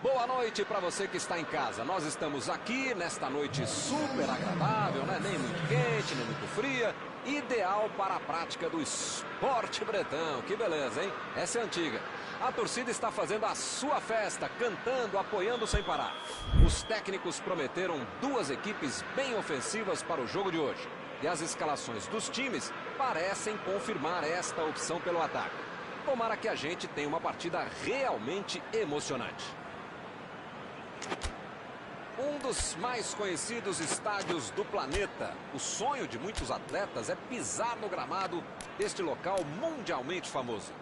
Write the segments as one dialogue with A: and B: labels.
A: Boa noite para você que está em casa. Nós estamos aqui nesta noite super agradável, né? Nem muito quente, nem muito fria. Ideal para a prática do esporte bretão. Que beleza, hein? Essa é antiga. A torcida está fazendo a sua festa, cantando, apoiando sem parar. Os técnicos prometeram duas equipes bem ofensivas para o jogo de hoje. E as escalações dos times parecem confirmar esta opção pelo ataque. Tomara que a gente tenha uma partida realmente emocionante. Um dos mais conhecidos estádios do planeta. O sonho de muitos atletas é pisar no gramado deste local mundialmente famoso.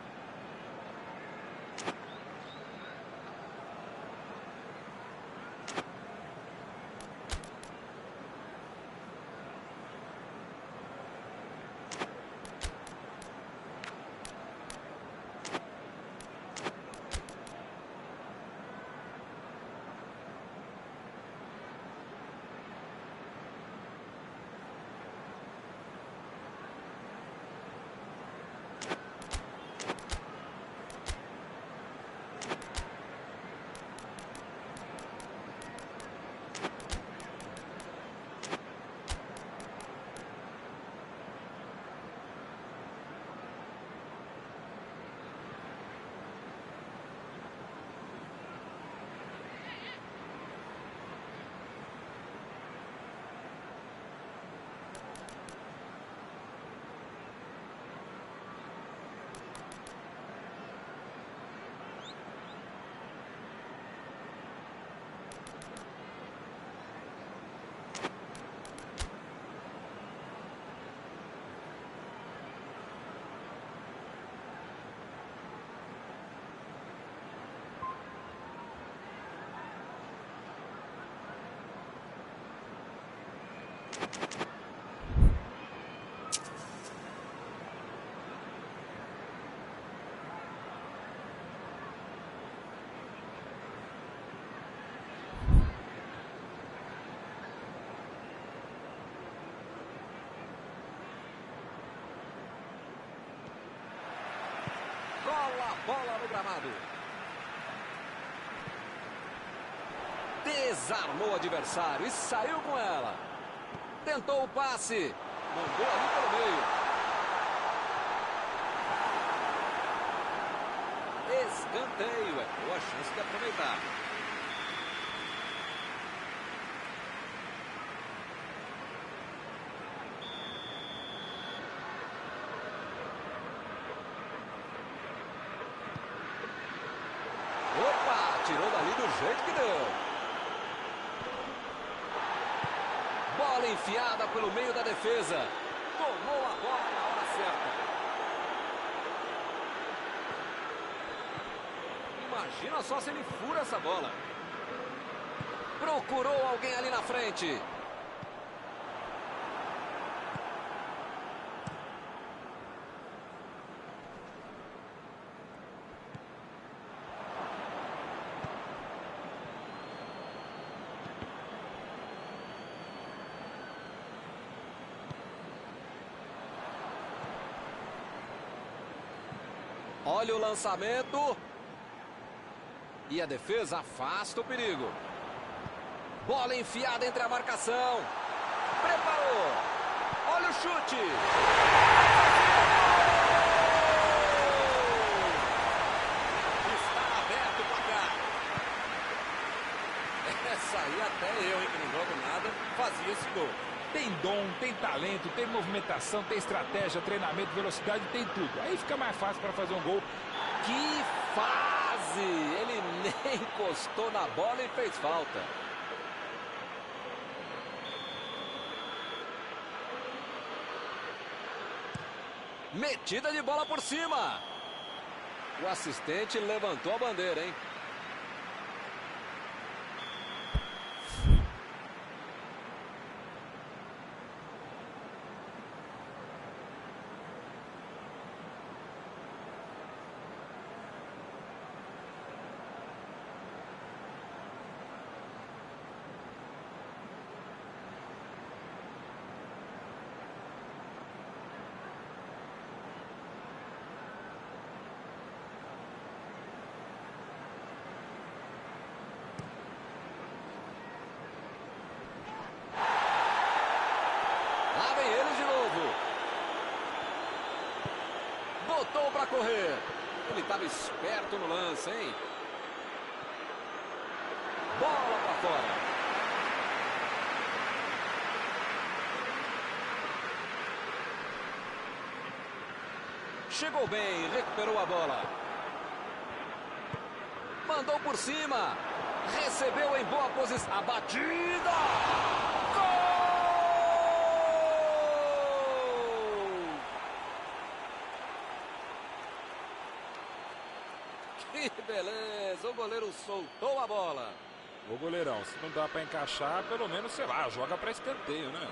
A: Rola a bola no gramado. Desarmou o adversário e saiu com ela. Tentou o passe. Mandou ali pelo meio. Escanteio. É boa chance de aproveitar. Tirou dali do jeito que deu. Bola enfiada pelo meio da defesa. Tomou a bola na hora certa. Imagina só se ele fura essa bola. Procurou alguém ali na frente. Olha o lançamento. E a defesa afasta o perigo. Bola enfiada entre a marcação. Preparou. Olha o chute. Está aberto o placar. Essa aí até eu, que não jogo nada, fazia esse gol.
B: Tem dom, tem talento, tem movimentação, tem estratégia, treinamento, velocidade, tem tudo. Aí fica mais fácil para fazer um gol.
A: Que fase! Ele nem encostou na bola e fez falta. Metida de bola por cima. O assistente levantou a bandeira, hein? a correr. Ele estava esperto no lance, hein? Bola para fora. Chegou bem, recuperou a bola. Mandou por cima. Recebeu em boa posição. A batida! Gol! Que beleza! O goleiro soltou a bola.
B: Ô goleirão, se não dá para encaixar, pelo menos, sei lá, joga para escanteio, né?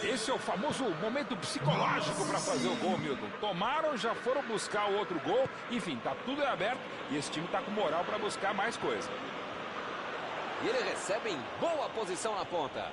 B: Esse é o famoso momento psicológico para fazer o gol, Milton. Tomaram, já foram buscar o outro gol. Enfim, tá tudo aberto e esse time tá com moral para buscar mais coisa.
A: E ele recebe em boa posição na ponta.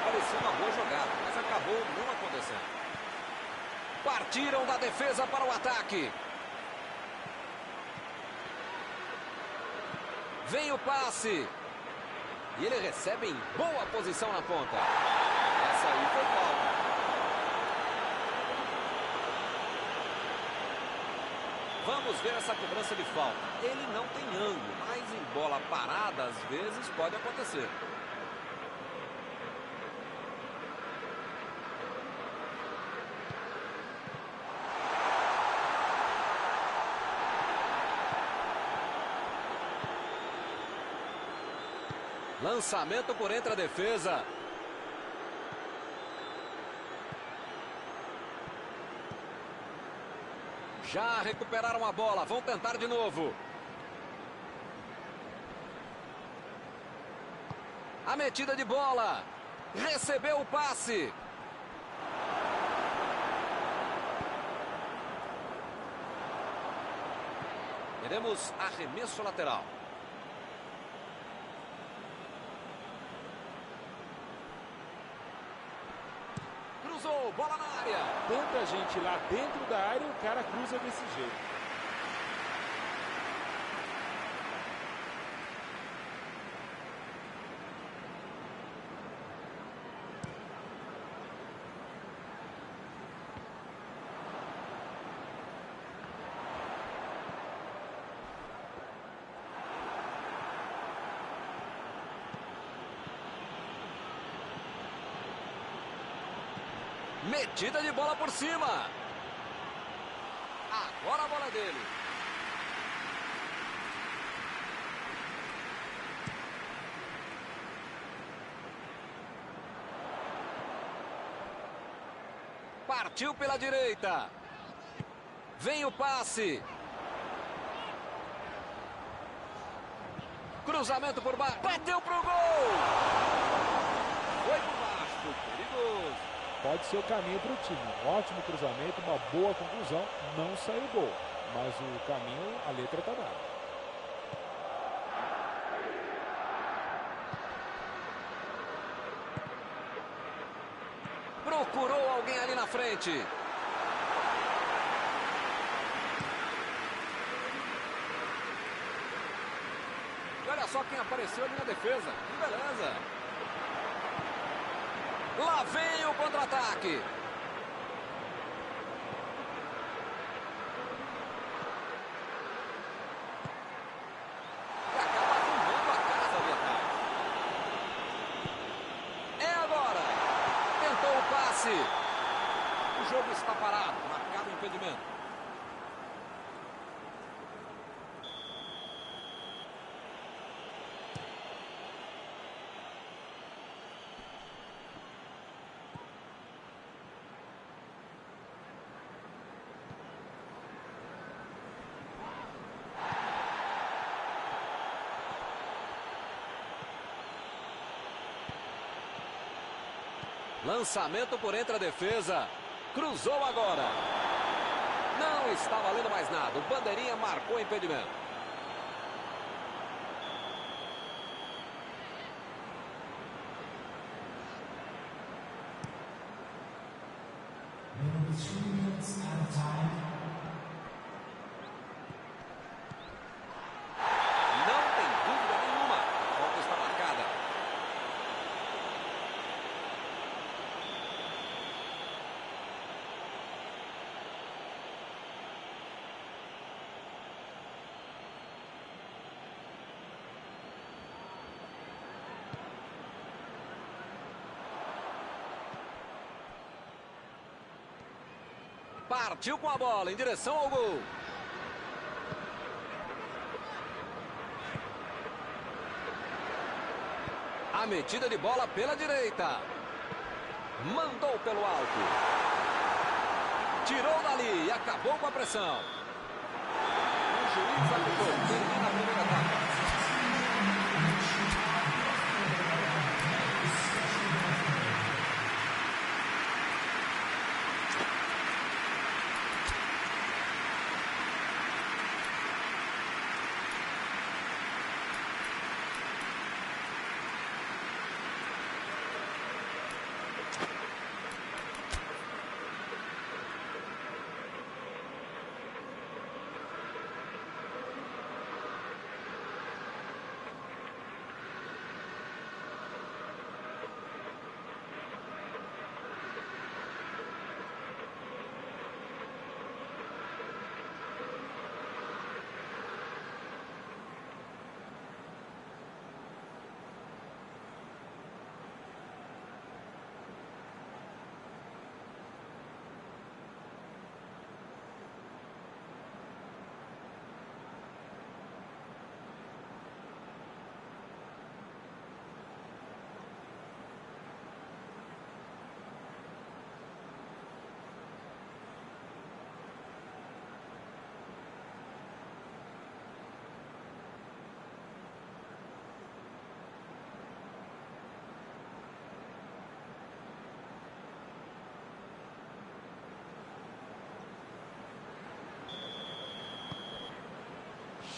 A: Parecia uma boa jogada, mas acabou não acontecendo. Partiram da defesa para o ataque. Vem o passe. E ele recebe em boa posição na ponta. Essa aí foi falta. Vamos ver essa cobrança de falta. Ele não tem ângulo, mas em bola parada às vezes pode acontecer. Lançamento por entre a defesa. Já recuperaram a bola. Vão tentar de novo. A metida de bola. Recebeu o passe. Teremos arremesso lateral. Cruzou, bola na área.
B: Tanta gente lá dentro da área, o cara cruza desse jeito.
A: Metida de bola por cima. Agora a bola é dele. Partiu pela direita. Vem o passe. Cruzamento por baixo. Bateu pro gol. Foi por baixo. Foi perigoso.
B: Pode ser o caminho para o time. Um ótimo cruzamento, uma boa conclusão. Não saiu gol. Mas o caminho, a letra está dada.
A: Procurou alguém ali na frente. Olha só quem apareceu ali na defesa. Que beleza. Lá vem o contra-ataque. E acaba arrumando a casa ali atrás. É agora. Tentou o passe. O jogo está parado. Marcado o impedimento. Lançamento por entre a defesa. Cruzou agora. Não está valendo mais nada. O bandeirinha marcou o impedimento. Não tem dúvida nenhuma. A falta está marcada. Partiu com a bola em direção ao gol. A metida de bola pela direita. Mandou pelo alto. Tirou dali e acabou com a pressão. O juiz apitou. Termina a primeira etapa.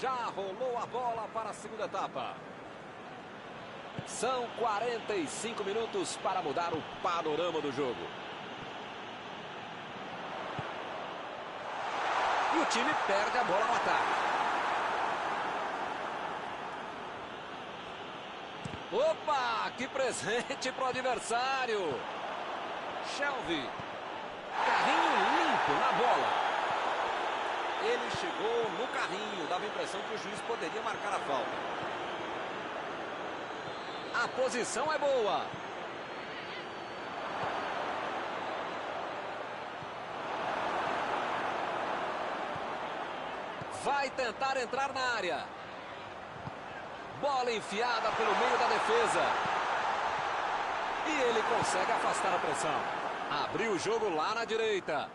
A: Já rolou a bola para a segunda etapa. São 45 minutos para mudar o panorama do jogo. E o time perde a bola no ataque. Opa, que presente para o adversário. Shelby. Carrinho limpo na bola. Ele chegou no carrinho, dava a impressão que o juiz poderia marcar a falta. A posição é boa. Vai tentar entrar na área. Bola enfiada pelo meio da defesa. E ele consegue afastar a pressão. Abriu o jogo lá na direita.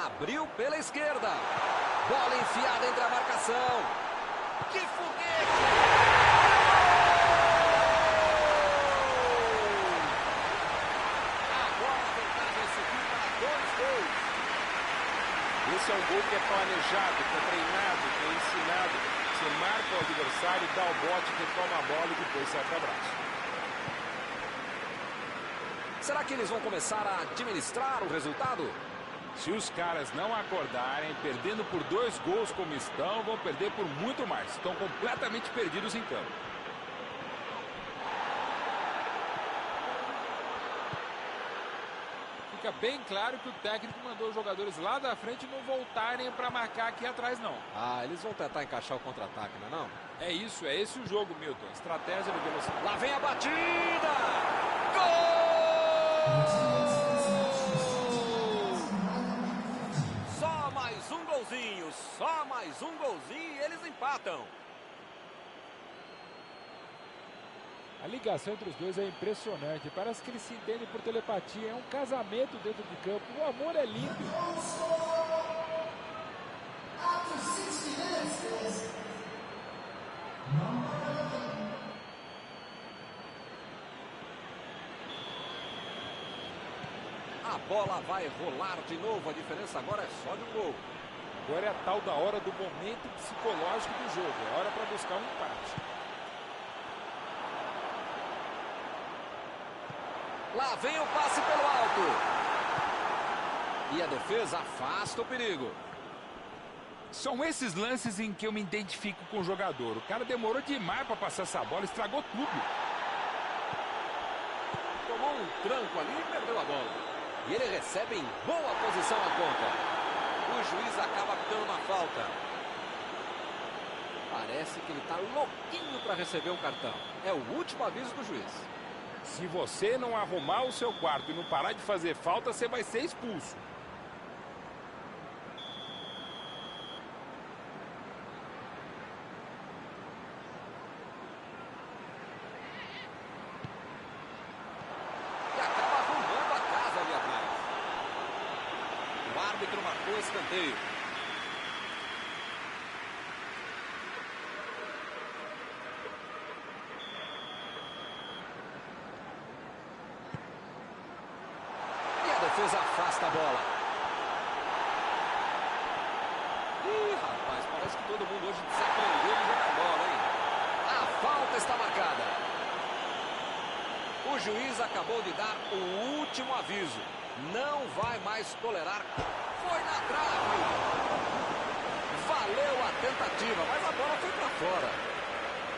A: Abriu pela esquerda. Bola enfiada entre a marcação. Que foguete! Agora tentar decidir para 2 gols.
B: Esse é um gol que é planejado, que é treinado, que é ensinado. Se Você marca o adversário, dá o bote, retoma a bola e depois sai para abraço.
A: Será que eles vão começar a administrar o resultado?
B: Se os caras não acordarem, perdendo por 2 gols como estão, vão perder por muito mais. Estão completamente perdidos em campo. Fica bem claro que o técnico mandou os jogadores lá da frente não voltarem para marcar aqui atrás, não.
A: Ah, eles vão tentar encaixar o contra-ataque, não é não?
B: É isso, é esse o jogo, Milton. Estratégia de velocidade.
A: Lá vem a batida! Gol! Só mais um golzinho, só mais um golzinho e eles empatam.
C: A ligação entre os dois é impressionante. Parece que eles se entendem por telepatia. É um casamento dentro de campo. O amor é lindo.
A: A bola vai rolar de novo. A diferença agora é só de um gol.
B: Agora é a tal da hora do momento psicológico do jogo. É hora para buscar um empate.
A: Lá vem o passe pelo alto. E a defesa afasta o perigo.
B: São esses lances em que eu me identifico com o jogador. O cara demorou demais para passar essa bola, estragou tudo.
A: Tomou um tranco ali e perdeu a bola. E ele recebe em boa posição a conta. O juiz acaba dando uma falta. Parece que ele está louquinho para receber um cartão. É o último aviso do juiz.
B: Se você não arrumar o seu quarto e não parar de fazer falta, você vai ser expulso.
A: E acaba arrumando a casa ali atrás. O árbitro marcou escanteio. A defesa afasta a bola. Ih, rapaz, parece que todo mundo hoje desaprendeu de jogar bola, hein? A falta está marcada. O juiz acabou de dar o último aviso. Não vai mais tolerar. Foi na trave. Valeu a tentativa, mas a bola foi para fora.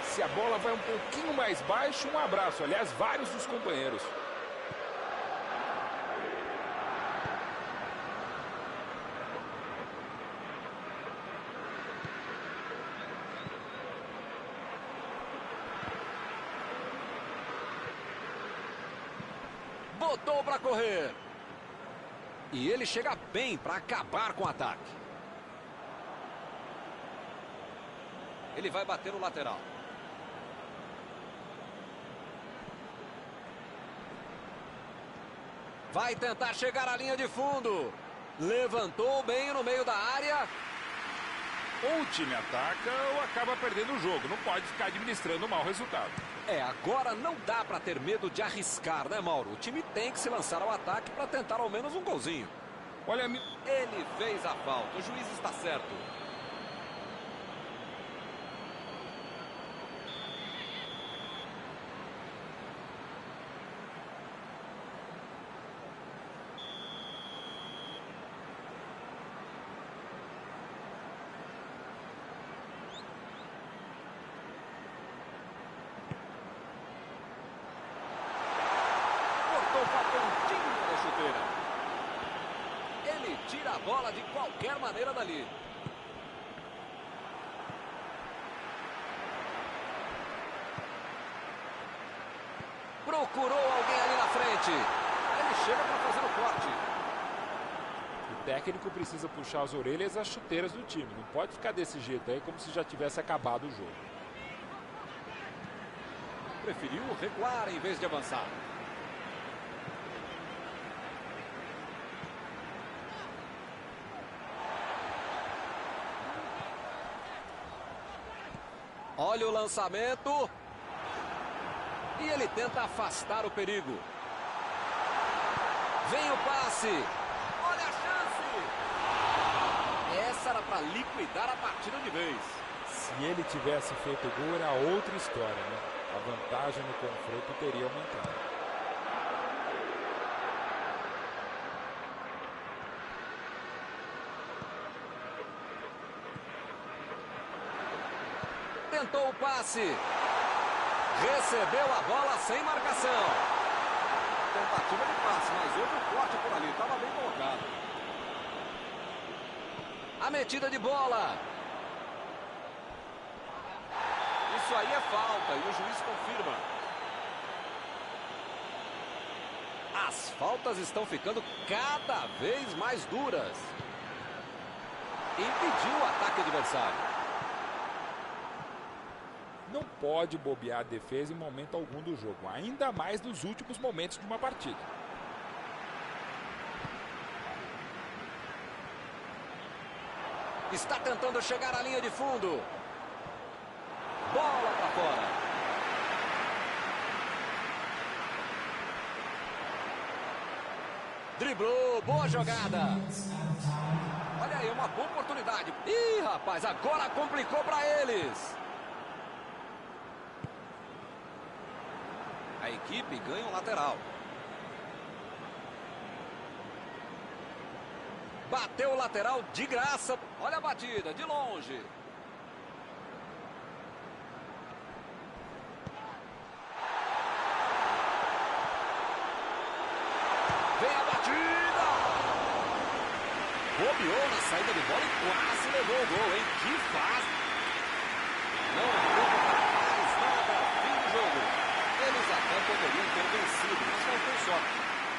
B: Se a bola vai um pouquinho mais baixo, um abraço. Aliás, vários dos companheiros.
A: Botou para correr. E ele chega bem para acabar com o ataque. Ele vai bater no lateral. Vai tentar chegar à linha de fundo. Levantou bem no meio da área.
B: Ou o time ataca ou acaba perdendo o jogo. Não pode ficar administrando um mau resultado.
A: Agora não dá para ter medo de arriscar, né, Mauro? O time tem que se lançar ao ataque para tentar ao menos um golzinho.
B: Olha,
A: ele fez a falta. O juiz está certo. Ele tira a bola de qualquer maneira dali. Procurou alguém ali na frente. Ele chega para fazer o corte.
C: O técnico precisa puxar as orelhas e as chuteiras do time. Não pode ficar desse jeito aí como se já tivesse acabado o jogo.
A: Preferiu recuar em vez de avançar. Olha o lançamento. E ele tenta afastar o perigo. Vem o passe. Olha a chance. Essa era para liquidar a partida de vez.
C: Se ele tivesse feito o gol, era outra história, né? A vantagem no confronto teria aumentado.
A: Tentou o passe. Recebeu a bola sem marcação. Tentativa de passe, mas houve um corte por ali. Estava bem colocado. A metida de bola. Isso aí é falta e o juiz confirma. As faltas estão ficando cada vez mais duras. Impediu o ataque adversário.
C: Não pode bobear a defesa em momento algum do jogo, ainda mais nos últimos momentos de uma partida.
A: Está tentando chegar à linha de fundo. Bola para fora. Driblou, boa jogada. Olha aí, uma boa oportunidade. Ih, rapaz, agora complicou para eles. A equipe ganha um lateral. Bateu o lateral de graça. Olha a batida, de longe. Vem a batida. Bobeou na saída de bola e quase levou o gol, hein? Que fase. Não adianta para mais nada. Fim do jogo. Eles até poderiam ter vencido, mas não tem sorte.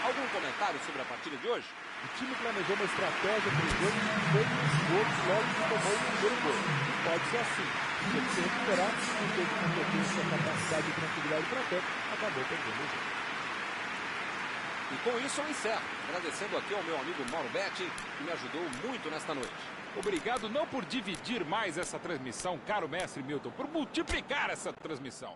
A: Algum comentário sobre a partida de hoje?
C: O time planejou uma estratégia para o jogo e fez os gols logo que tomou o primeiro gol. Não pode ser assim. Tem que se recuperar, não teve competência, capacidade e tranquilidade para tanto, acabou perdendo o jogo.
A: E com isso eu encerro, agradecendo aqui ao meu amigo Mauro Betti, que me ajudou muito nesta noite.
B: Obrigado não por dividir mais essa transmissão, caro mestre Milton, por multiplicar essa transmissão.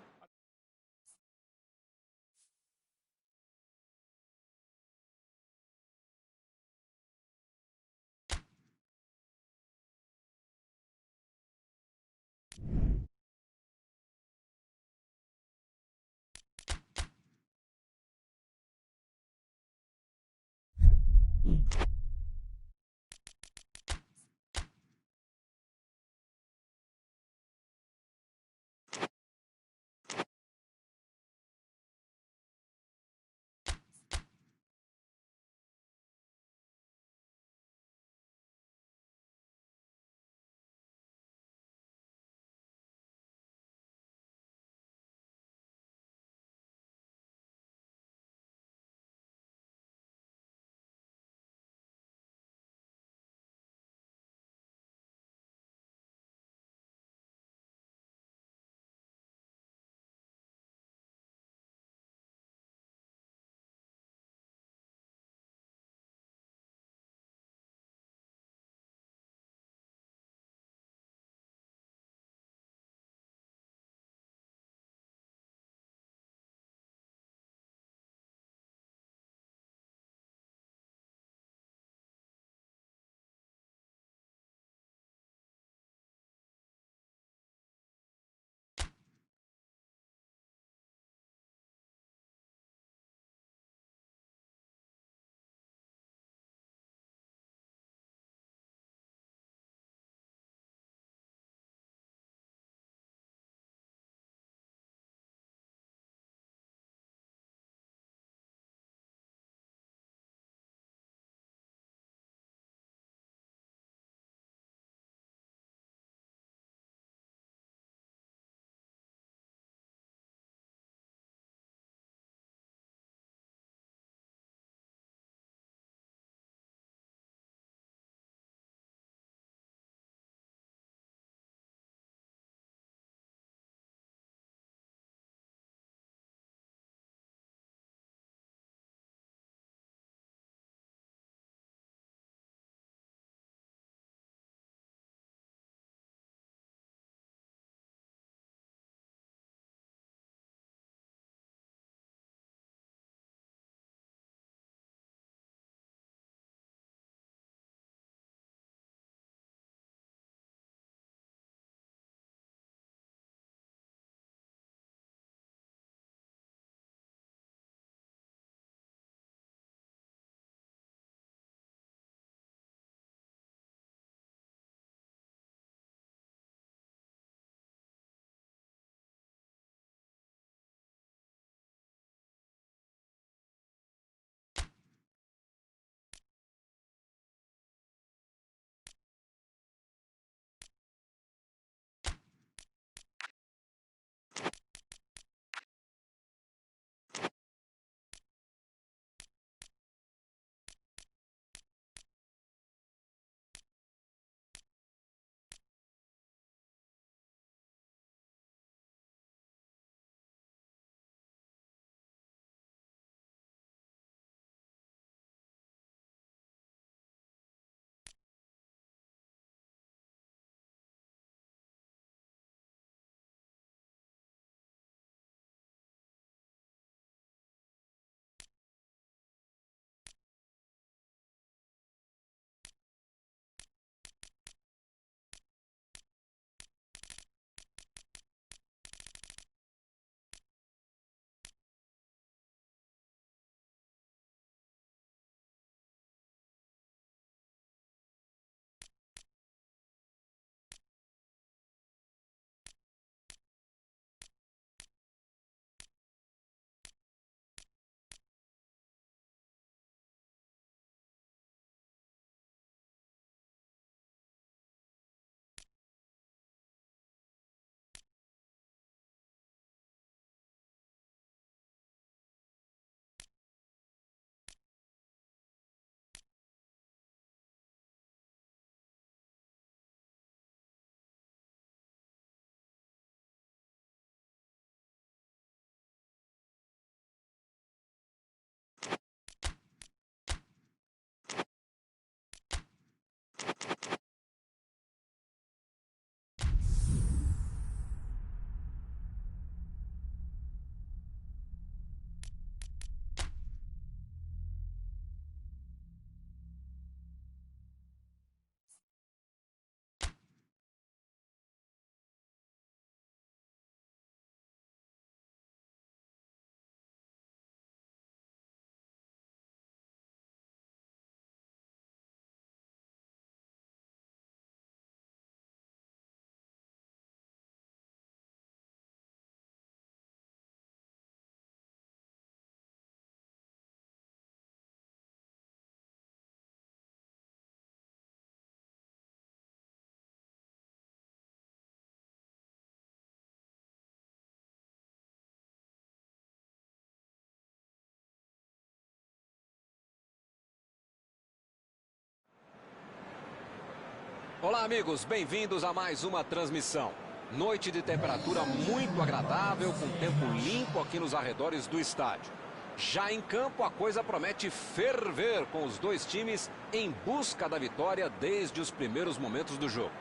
A: Olá, amigos, bem-vindos a mais uma transmissão. Noite de temperatura muito agradável, com tempo limpo aqui nos arredores do estádio. Já em campo, a coisa promete ferver, com os dois times em busca da vitória desde os primeiros momentos do jogo.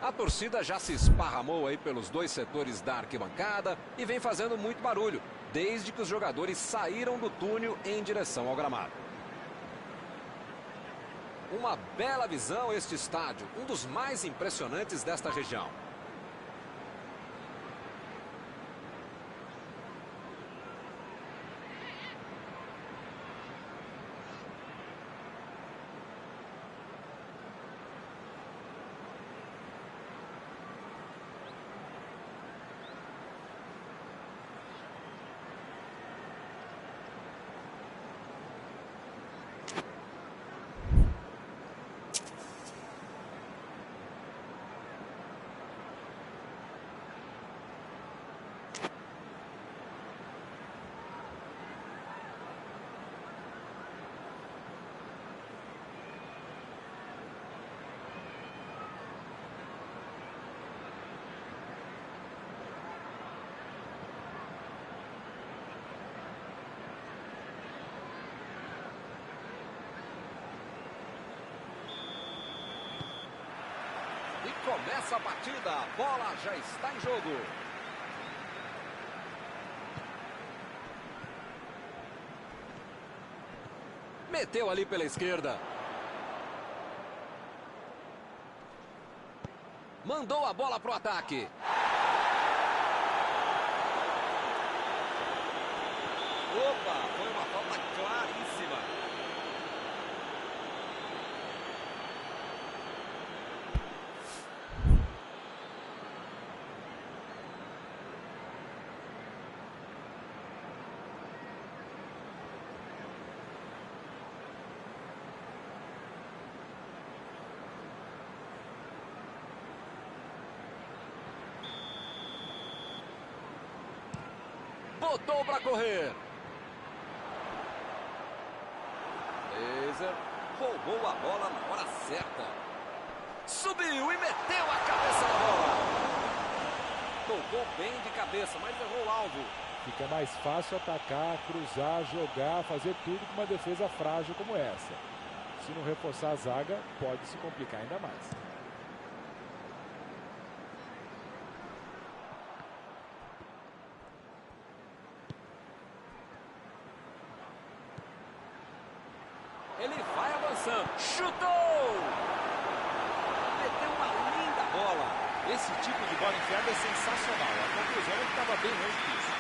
A: A torcida já se esparramou aí pelos dois setores da arquibancada e vem fazendo muito barulho, desde que os jogadores saíram do túnel em direção ao gramado. Uma bela visão este estádio, um dos mais impressionantes desta região. E começa a partida, a bola já está em jogo. Meteu ali pela esquerda. Mandou a bola pro ataque. Opa, foi uma falta claríssima. Botou para correr. Laser roubou a bola na hora certa. Subiu e meteu a cabeça na bola. Tocou bem de cabeça, mas errou o alvo.
C: Fica mais fácil atacar, cruzar, jogar, fazer tudo com uma defesa frágil como essa. Se não reforçar a zaga, pode se complicar ainda mais.
A: Ele vai avançando. Chutou! Meteu uma linda bola.
B: Esse tipo de bola enfiada é sensacional. A conclusão é que estava bem longe disso.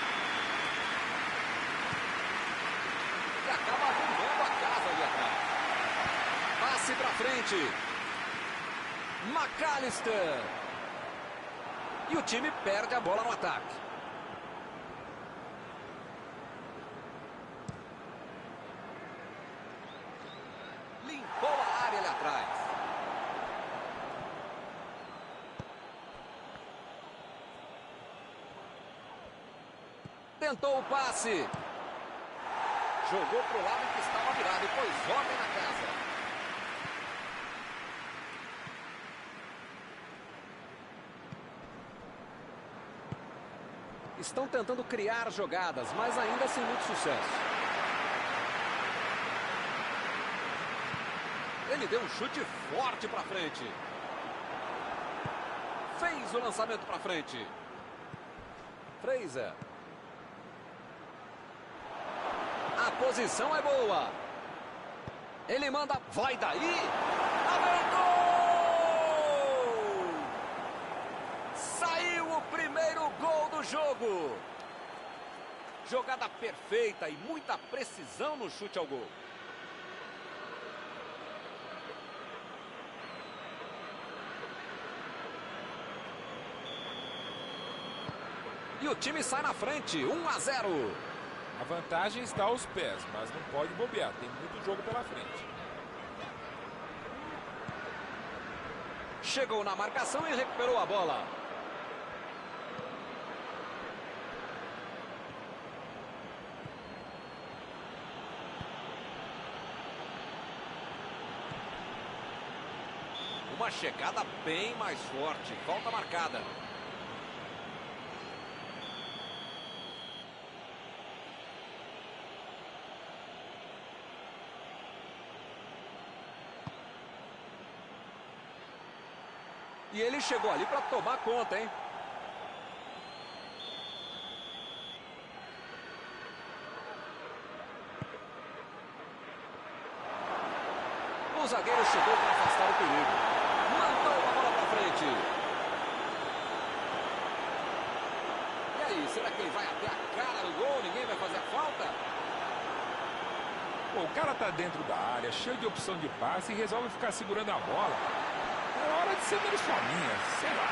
A: E acaba arrumando a casa ali atrás. Passe pra frente. McAllister. E o time perde a bola no ataque. Limpou a área ali atrás. Tentou o passe. Jogou pro lado que estava virado e pôs ordem na casa. Estão tentando criar jogadas, mas ainda sem muito sucesso. Ele deu um chute forte para frente. Fez o lançamento para frente. Fraser. A posição é boa. Ele manda, vai daí. Abertou! Saiu o primeiro gol do jogo. Jogada perfeita e muita precisão no chute ao gol. E o time sai na frente, 1-0.
B: A vantagem está aos pés, mas não pode bobear. Tem muito jogo pela frente.
A: Chegou na marcação e recuperou a bola. Uma chegada bem mais forte. Falta marcada. E ele chegou ali para tomar conta, hein? O zagueiro chegou para afastar o perigo. Mandou a bola para frente. E aí, será que ele vai até a cara do gol? Ninguém vai fazer a falta?
B: Pô, o cara tá dentro da área, cheio de opção de passe e resolve ficar segurando a bola. É hora de ser menos fominha, sei lá.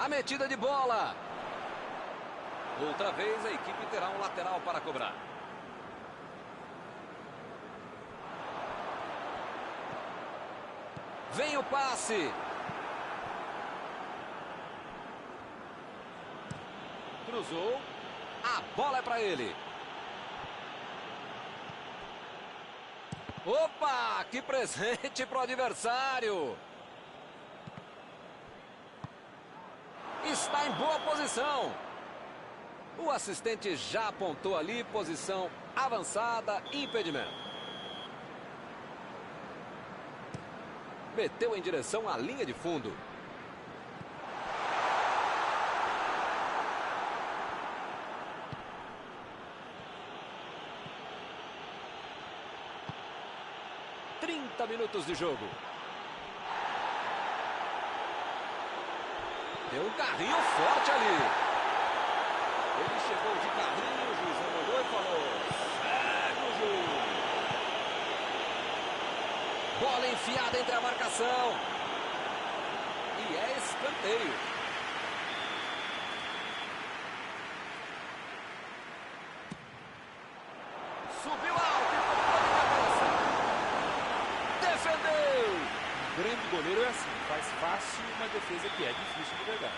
A: A metida de bola. Outra vez a equipe terá um lateral para cobrar. Vem o passe. Cruzou. A bola é para ele. Opa, que presente para o adversário. Está em boa posição. O assistente já apontou ali, posição avançada, impedimento. Meteu em direção à linha de fundo. Minutos de jogo. Deu um carrinho forte ali. Ele chegou de carrinho, o juiz olhou e falou: segue o jogo. Bola enfiada entre a marcação. E é escanteio. Subiu alto e tocou de cabeça. Defendeu.
C: O grande goleiro é assim, faz fácil uma defesa que é difícil de verdade.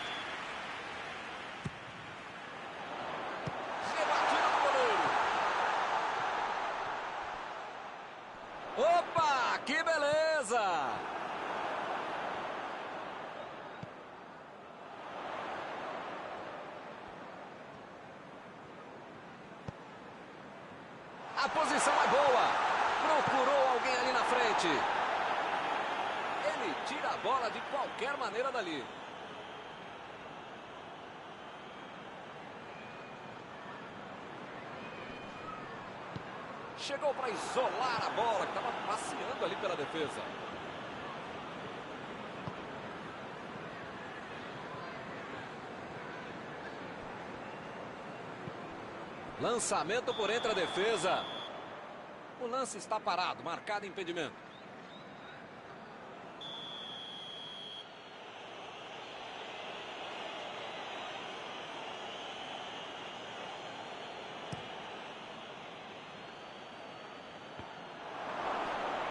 A: Rebatida do goleiro. Opa, que beleza! A posição é boa. Procurou alguém ali na frente. Ele tira a bola de qualquer maneira dali. Chegou para isolar a bola, que estava passeando ali pela defesa. Lançamento por entre a defesa. O lance está parado, marcado impedimento.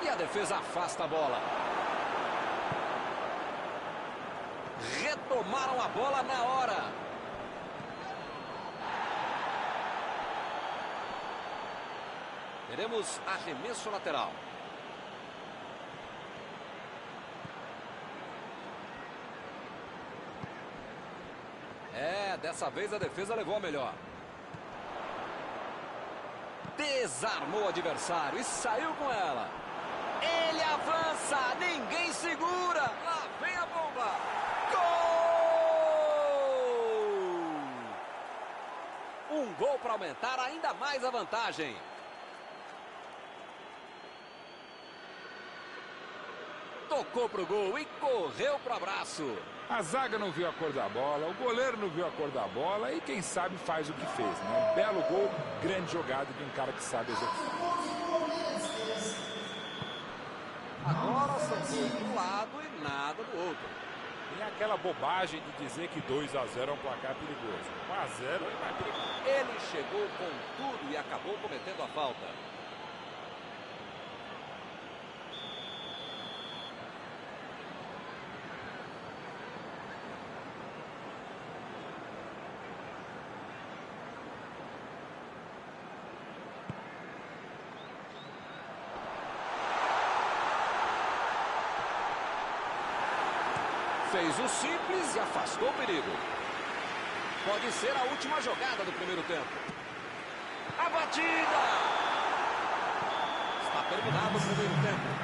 A: E a defesa afasta a bola. Retomaram a bola na hora. Teremos arremesso lateral. Dessa vez a defesa levou a melhor. Desarmou o adversário e saiu com ela. Ele avança, ninguém segura. Lá vem a bomba. Gol! Um gol para aumentar ainda mais a vantagem. Tocou pro gol e correu pro abraço.
B: A zaga não viu a cor da bola, o goleiro não viu a cor da bola e quem sabe faz o que fez, né? Belo gol, grande jogada de um cara que sabe executar.
A: Agora são gols de um lado e nada do outro.
C: Tem aquela bobagem de dizer que 2-0 é um placar perigoso. 1-0 é mais perigoso.
A: Ele chegou com tudo e acabou cometendo a falta. Fez o simples e afastou o perigo. Pode ser a última jogada do primeiro tempo. A batida! Está terminado o primeiro tempo.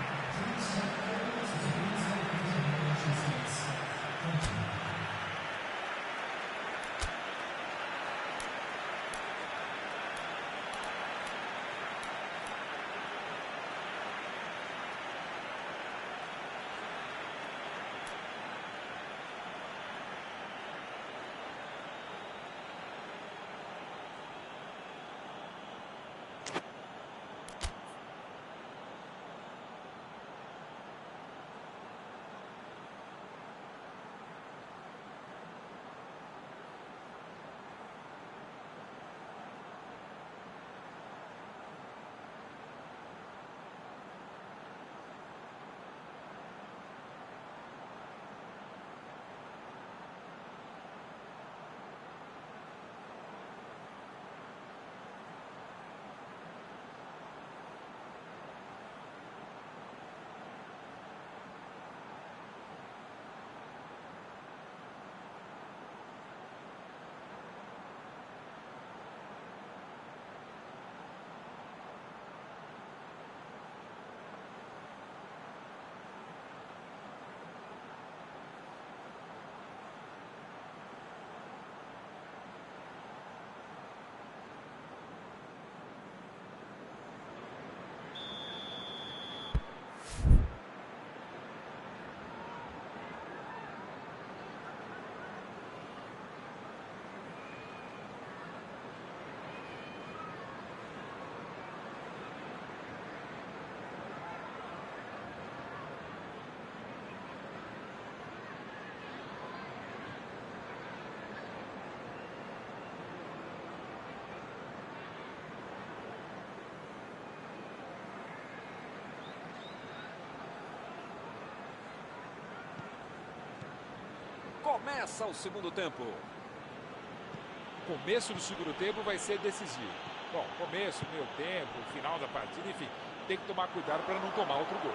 A: Começa o segundo tempo.
B: O começo do segundo tempo vai ser decisivo. Bom, começo, meio tempo, final da partida, enfim, tem que tomar cuidado para não tomar outro gol.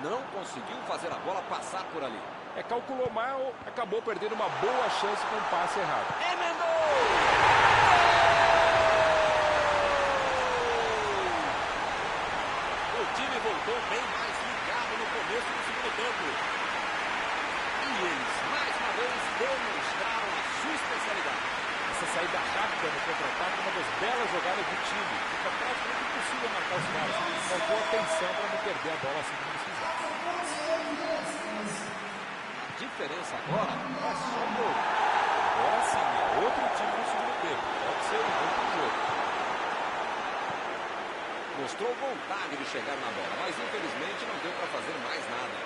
A: Não conseguiu fazer a bola passar por ali.
B: Calculou mal, acabou perdendo uma boa chance com um passe errado.
A: Emendou! O time voltou bem mais ligado no começo do segundo tempo. E eles, mais uma vez, demonstraram a sua especialidade.
B: Essa saída rápida no contra-ataque é uma das belas jogadas do time. Fica praticamente impossível marcar os caras. Faltou atenção para não perder a bola assim como eles fizeram.
A: A diferença agora é só gol.
B: Agora sim, é outro time no segundo tempo. Pode ser um outro jogo.
A: Mostrou vontade de chegar na bola, mas infelizmente não deu para fazer mais nada.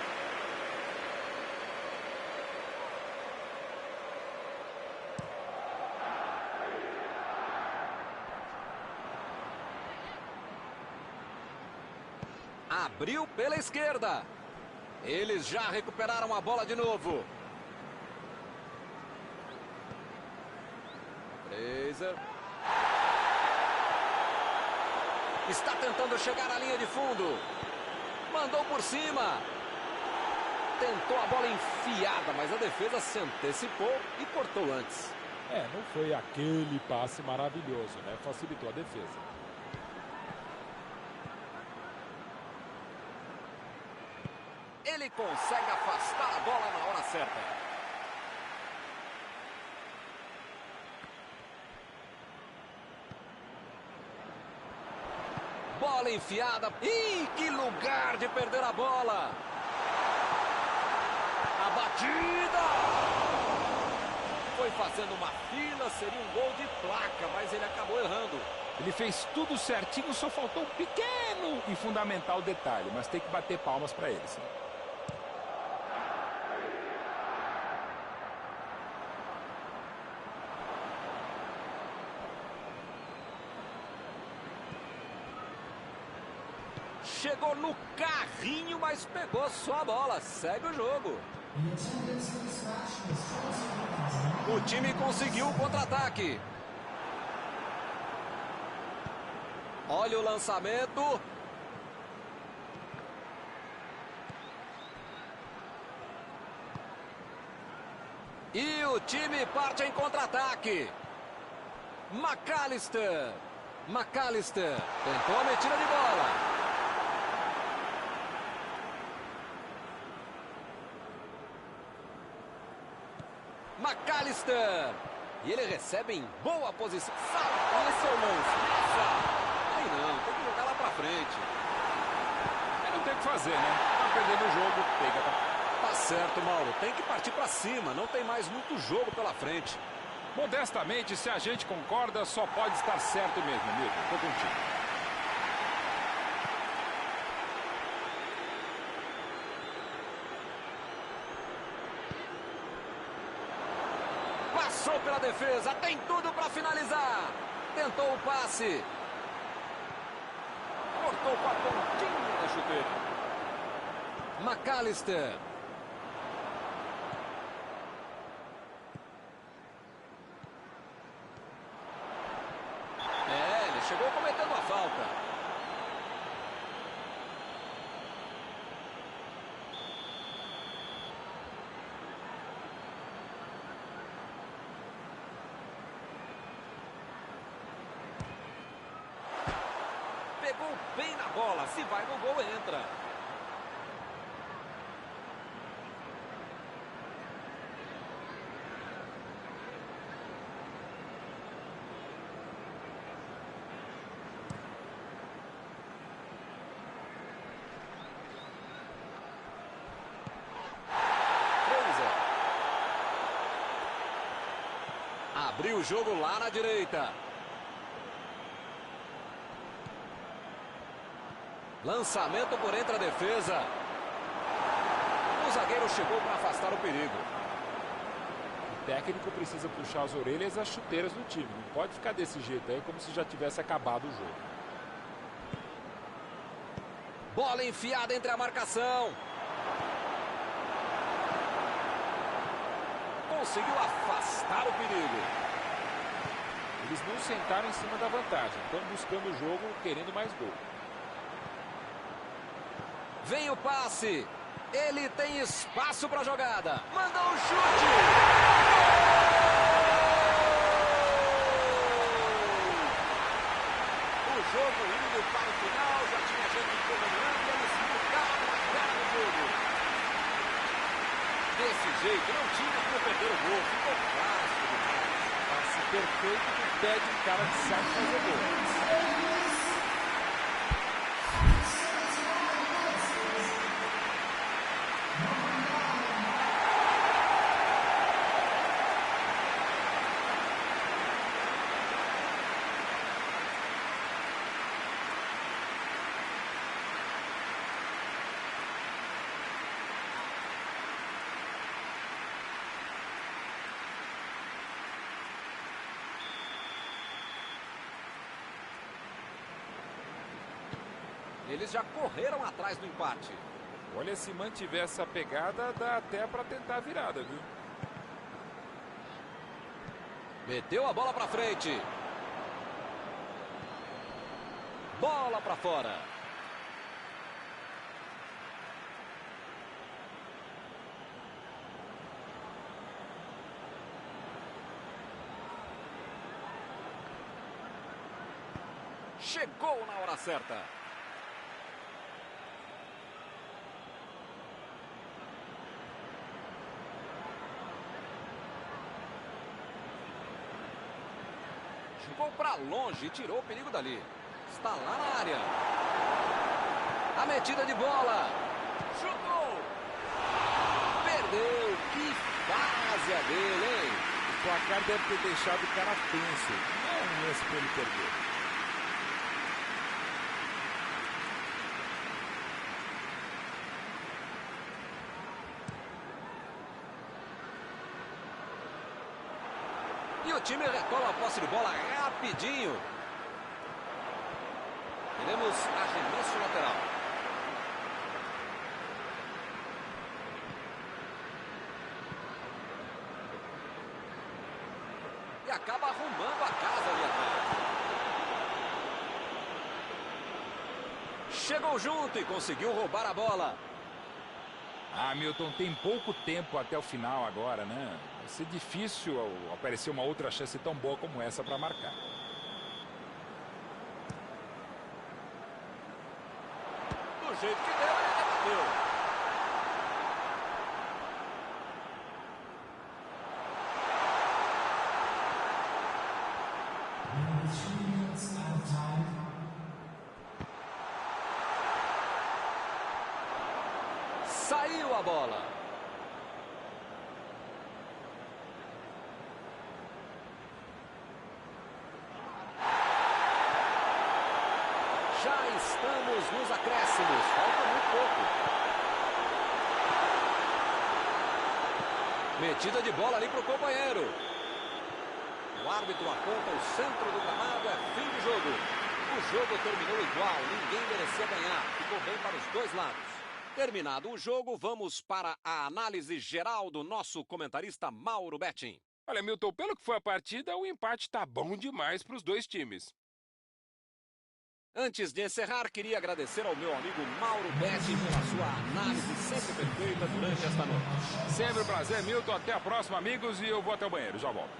A: Abriu pela esquerda. Eles já recuperaram a bola de novo. Fraser. Está tentando chegar à linha de fundo. Mandou por cima. Tentou a bola enfiada, mas a defesa se antecipou e cortou antes.
B: Não foi aquele passe maravilhoso, né? Facilitou a defesa.
A: Ele consegue afastar a bola na hora certa. Bola enfiada. Ih, que lugar de perder a bola. A batida. Foi fazendo uma fila, seria um gol de placa, mas ele acabou errando.
B: Ele fez tudo certinho, só faltou um pequeno e fundamental detalhe, mas tem que bater palmas para ele, sim.
A: Chegou no carrinho, mas pegou só a bola. Segue o jogo. O time conseguiu o contra-ataque. Olha o lançamento. E o time parte em contra-ataque. McAllister. McAllister tentou a metida de bola. McAllister. E ele recebe em boa posição. Esse é o lance. Aí não, tem que jogar lá pra frente.
B: Não tem o que fazer, né? Tá perdendo o jogo, pega.
A: Tá certo, Mauro. Tem que partir pra cima. Não tem mais muito jogo pela frente.
B: Modestamente, se a gente concorda, só pode estar certo mesmo, Milton. Tô contigo.
A: Passou pela defesa, tem tudo para finalizar. Tentou o passe.
B: Cortou com a pontinha da chuteira.
A: McAllister. Ele chegou cometendo a falta. Pegou bem na bola. Se vai no gol, entra. Abriu o jogo lá na direita. Lançamento por entre a defesa. O zagueiro chegou para afastar o perigo.
B: O técnico precisa puxar as orelhas e as chuteiras do time. Não pode ficar desse jeito aí como se já tivesse acabado o jogo.
A: Bola enfiada entre a marcação. Conseguiu afastar o perigo.
B: Eles não sentaram em cima da vantagem. Estão buscando o jogo, querendo mais gol.
A: Vem o passe. Ele tem espaço para a jogada. Mandou um chute. O jogo indo para o final. Já tinha gente comemorando e eles ficaram na cara do jogo. Desse jeito, não tinha como perder o gol. Ficou clássico demais.
C: Passe perfeito que pede um cara que sabe fazer gol.
A: Eles já correram atrás do empate.
B: Olha, se mantiver essa pegada, dá até para tentar a virada, viu?
A: Meteu a bola para frente. Bola para fora. Chegou na hora certa. Jogou para longe e tirou o perigo dali. Está lá na área. A metida de bola. Chutou. Perdeu. Que fase a dele, hein?
C: O placar deve ter deixado o cara tenso. Não é um lance para ele perder.
A: E o time retoma a posse de bola rapidinho. Teremos arremesso lateral. E acaba arrumando a casa ali atrás. Chegou junto e conseguiu roubar a bola.
B: Ah, Milton, tem pouco tempo até o final agora, né? Vai ser difícil aparecer uma outra chance tão boa como essa para marcar.
A: Do jeito que deu, ele bateu. Saiu a bola. Já estamos nos acréscimos. Falta muito pouco. Metida de bola ali para o companheiro. O árbitro aponta o centro do gramado. É fim de jogo. O jogo terminou igual. Ninguém merecia ganhar. Ficou bem para os dois lados. Terminado o jogo, vamos para a análise geral do nosso comentarista Mauro Betting.
B: Olha, Milton, pelo que foi a partida, o empate tá bom demais para os dois times.
A: Antes de encerrar, queria agradecer ao meu amigo Mauro Betting pela sua análise sempre perfeita durante esta noite.
B: Sempre um prazer, Milton. Até a próxima, amigos, e eu vou até o banheiro. Já volto.